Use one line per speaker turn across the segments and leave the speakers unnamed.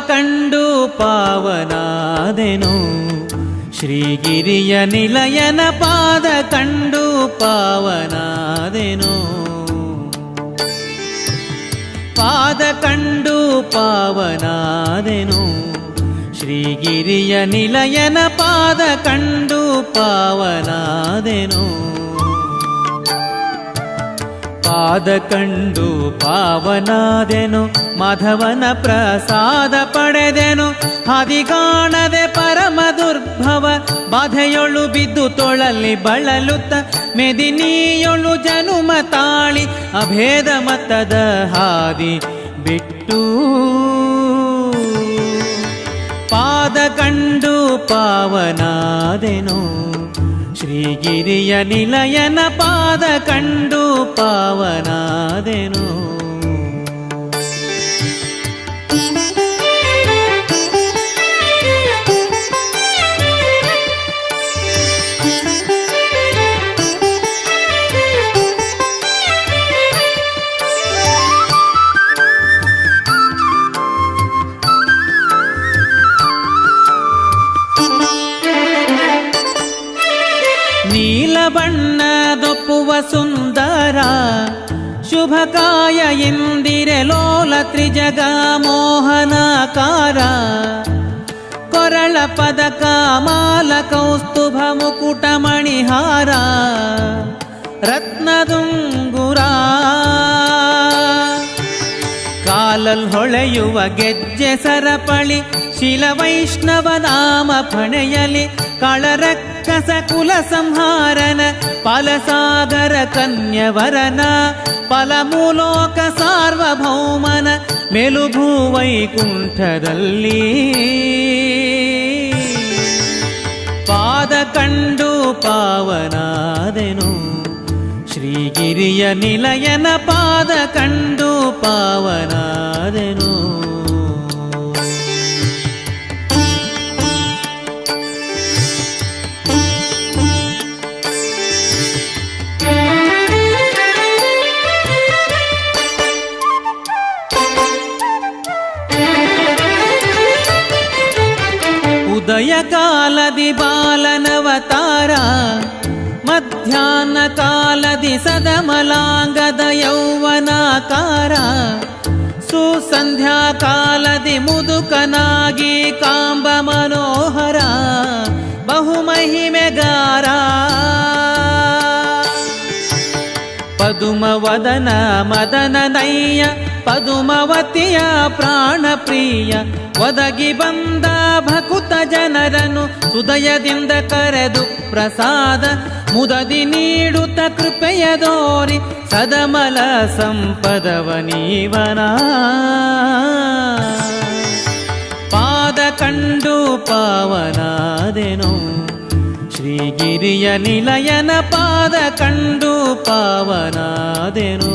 ಕಂಡು ಪಾವನಾದೆನು, ಶ್ರೀಗಿರಿಯ ನಿಲಯನ ಪಾದ ಕಂಡು ಪಾವನಾದೆನು. ಪಾದ ಕಂಡು ಪಾವನಾದೆನು, ಶ್ರೀಗಿರಿಯ ನಿಲಯನ ಪಾದ ಕಂಡು ಪಾವನಾದೆನು. ಪಾದ ಕಂಡು ಪಾವನಾದೆನು, ಮಾಧವನ ಪ್ರಸಾದ ಪಡೆದೆನು. ಹದಿಗಾಣದೆ ಪರಮ ದುರ್ಭವ ಬಾಧೆಯೊಳು ಬಿದ್ದು ತೊಳಲಿ ಬಳಲುತ್ತ, ಮೆದಿನಿಯೊಳು ಜನುಮ ತಾಳಿ ಅಭೇದ ಮತದ ಹಾದಿ ಬಿಟ್ಟು. ಪಾದ ಕಂಡು ಪಾವನಾದೆನು, ಶ್ರೀಗಿರಿಯ ನಿಲಯನ ಪಾದ ಕಂಡು ಪಾವನಾದೆನು. ಬಣ್ಣದೊಪ್ಪುವ ಸುಂದರ ಶುಭಕಾಯ ಇಂದಿರೆ ಲೋಲ ತ್ರಿಜಗ ಮೋಹನಾಕಾರ. ಕೊರಳ ಪದಕ ಮಾಲ ಕೌಸ್ತುಭ ಮುಕುಟ ಮಣಿಹಾರ ರತ್ನದುಂಗುರ. ಕಾಲಲ್ ಹೊಳೆಯುವ ಗೆಜ್ಜೆ ಸರಪಳಿ ಶಿಲ ವೈಷ್ಣವ ನಾಮ ಫಣೆಯಲಿ. ಕಳರಕ್ಕಸ ಕುಲ ಸಂಹಾರನ ಫಲಸಾಗರ ಕನ್ಯವರನ ಫಲಮೂಲೋಕ ಸಾರ್ವಭೌಮನ ಮೆಲುಭೂ ವೈಕುಂಠದಲ್ಲಿ. ಪಾದ ಕಂಡು ಪಾವನಾದೆನು, ಶ್ರೀಗಿರಿಯ ನಿಲಯನ ಪಾದ ಕಂಡು ಪಾವನಾದೆನು. ಉದಯ ಕಾಲದಿ ಬಾಲನವತಾರ, ಮಧ್ಯಾಹ್ನ ಕಾಲದಿ ಸದಮಲಾಂಗದ ಯೌವನಾಕಾರ. ಸುಸಂಧ್ಯಾ ಕಾಲದಿ ಮುದುಕನಾಗಿ ಕಾಂಬ ಮನೋಹರ ಬಹುಮಹಿಮೆಗಾರ. ಪದುಮವದನ ಮದನ ನಯ್ಯ ಪದುಮವತಿಯ ಪ್ರಾಣ ಪ್ರಿಯ. ಒದಗಿ ಬಂದ ಭಕುತ ಜನರನ್ನು ಹೃದಯದಿಂದ ಕರೆದು ಪ್ರಸಾದ ಮುದದಿ ನೀಡುತ್ತ ಕೃಪೆಯ ದೋರಿ ಸದಮಲ ಸಂಪದವ ನೀವನ. ಪಾದ ಕಂಡು ಪಾವನಾದೆನು, ಶ್ರೀಗಿರಿಯ ನಿಲಯನ ಪಾದ ಕಂಡು ಪಾವನಾದೆನು.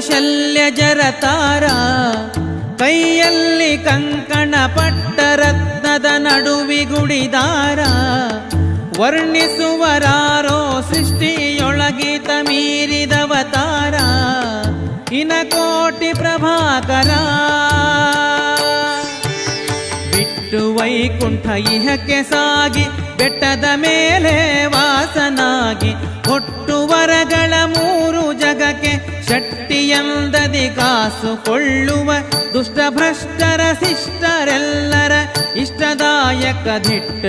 ಶಲ್ಯ ಜರತಾರ ಕೈಯಲ್ಲಿ ಕಂಕಣ ಪಟ್ಟ ರತ್ನದ ನಡುವಿಗುಡಿದಾರ. ವರ್ಣಿಸುವರಾರೋ ಸೃಷ್ಟಿಯೊಳಗಿತ ಮೀರಿದವತಾರ ಇನಕೋಟಿ ಪ್ರಭಾಕರ. ಬಿಟ್ಟು ವೈಕುಂಠ ಇಹಕ್ಕೆ ಸಾಗಿ ಬೆಟ್ಟದ ಮೇಲೆ ವಾಸನಾಗಿ. ಹೊಟ್ಟು ವರಗಳ ಮೂರು ಜಗಕ್ಕೆ ಶಕ್ತಿಯಂದದಿ ಕಾಸು ಕೊಳ್ಳುವ ದುಷ್ಟ ಭ್ರಷ್ಟರ ಶಿಷ್ಟರೆಲ್ಲರ ಇಷ್ಟದಾಯಕ ದಿಟ್ಟ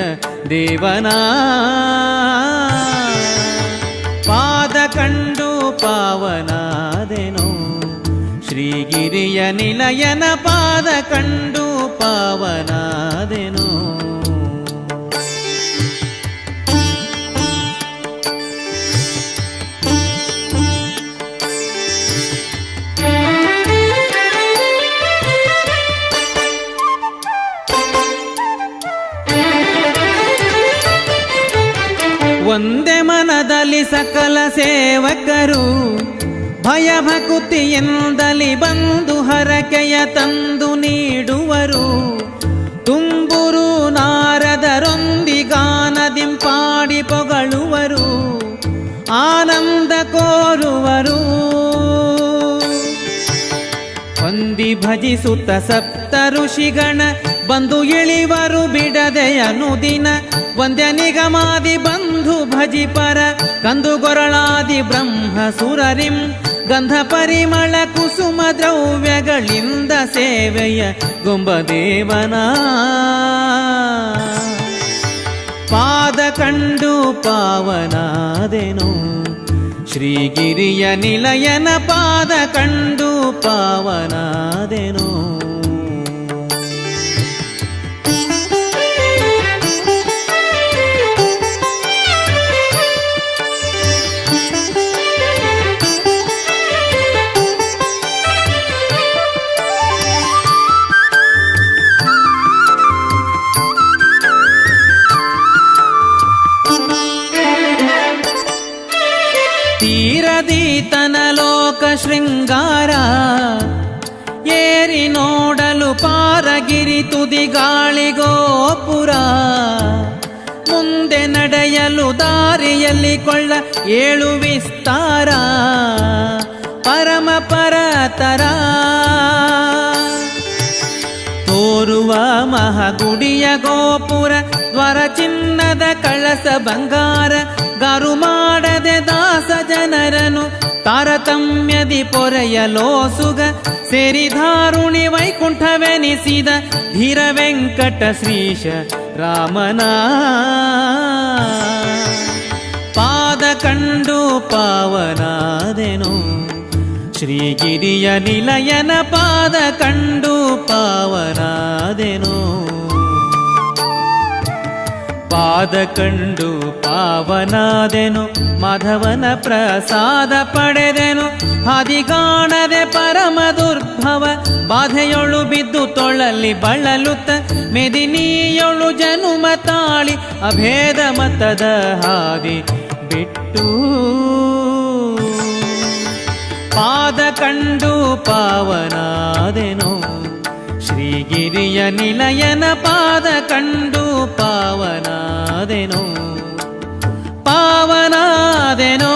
ದೇವನ. ಪಾದ ಕಂಡು ಪಾವನಾದೆನು, ಶ್ರೀಗಿರಿಯ ನಿಲಯನ ಪಾದ ಕಂಡು ಪಾವನಾದೆನು. ಒಂದೇ ಮನದಲ್ಲಿ ಸಕಲ ಸೇವಕರು ಭಯಭಕುತಿಯಿಂದಲಿ ಬಂದು ಹರಕೆಯ ತಂದು ನೀಡುವರು. ತುಂಬುರು ನಾರದರೊಂದಿಗಾನದಿಂಪಾಡಿ ಪೊಗಳುವರು, ಆನಂದ ಕೋರುವರು. ಹೊಂದಿ ಭಜಿಸುತ್ತ ಸಪ್ತ ಋಷಿಗಣ ಬಂದು ಇಳಿವರು ಬಿಡದೆ ಅನುದಿನ. ವಂದ್ಯ ನಿಗಮಾದಿ ಬಂಧು ಭಜಿಪರ ಕಂದುಗೊರಳಾದಿ ಬ್ರಹ್ಮ ಸುರರಿಂ. ಗಂಧ ಪರಿಮಳ ಕುಸುಮ ದ್ರವ್ಯಗಳಿಂದ ಸೇವೆಯ ಗೊಂಬದೇವನ ಪಾದ ಕಂಡು ಪಾವನಾದೆನು. ಶ್ರೀಗಿರಿಯ ನಿಲಯನ ಪಾದ ಕಂಡು ಪಾವನಾದೆನು. ತೀರದೀತನ ಲೋಕ ಶೃಂಗಾರ ಏರಿ ನೋಡಲು ಪಾರಗಿರಿ ತುದಿ ಗಾಳಿಗೋಪುರ. ಮುಂದೆ ನಡೆಯಲು ದಾರಿಯಲ್ಲಿ ಕೊಳ್ಳ ಏಳು ವಿಸ್ತಾರ ಪರಮ ಪರತರ. ತೋರುವ ಮಹಗುಡಿಯ ಗೋಪುರ ದ್ವಾರ ಚಿನ್ನದ ಕಳಸ ಬಂಗಾರ. ಗಾರು ಮಾಡದೆ ದಾಸ ಜನರನು ತಾರತಮ್ಯದಿ ಪೊರೆಯಲೋಸುಗ. ಸೇರಿಧಾರುಣಿ ವೈಕುಂಠವೆನಿಸಿದ ಧೀರ ವೆಂಕಟ ಶ್ರೀಶ ರಾಮನ ಪಾದ ಕಂಡು ಪಾವನಾದೆನು. ಶ್ರೀಗಿರಿಯ ನಿಲಯನ ಪಾದ ಕಂಡು ಪಾವನಾದೆನು. ಪಾದ ಕಂಡು ಪಾವನಾದೆನು, ಮಾಧವನ ಪ್ರಸಾದ ಪಡೆದೆನು. ಹಾದಿಗಾಣದೆ ಪರಮ ದುರ್ಭವ ಬಾಧೆಯೊಳು ಬಿದ್ದು ತೊಳಲಿ ಬಳಲುತ್ತ. ಮೆದಿನಿಯೊಳು ಜನುಮ ತಾಳಿ ಅಭೇದ ಮತದ ಹಾದಿ ಬಿಟ್ಟು. ಪಾದ ಕಂಡು ಪಾವನಾದೆನು. ಶ್ರೀಗಿರಿಯ ನಿಲಯನ ಪಾದ ಕಂಡು ಪಾವನಾದೆನು. ಪಾವನಾದೆನು.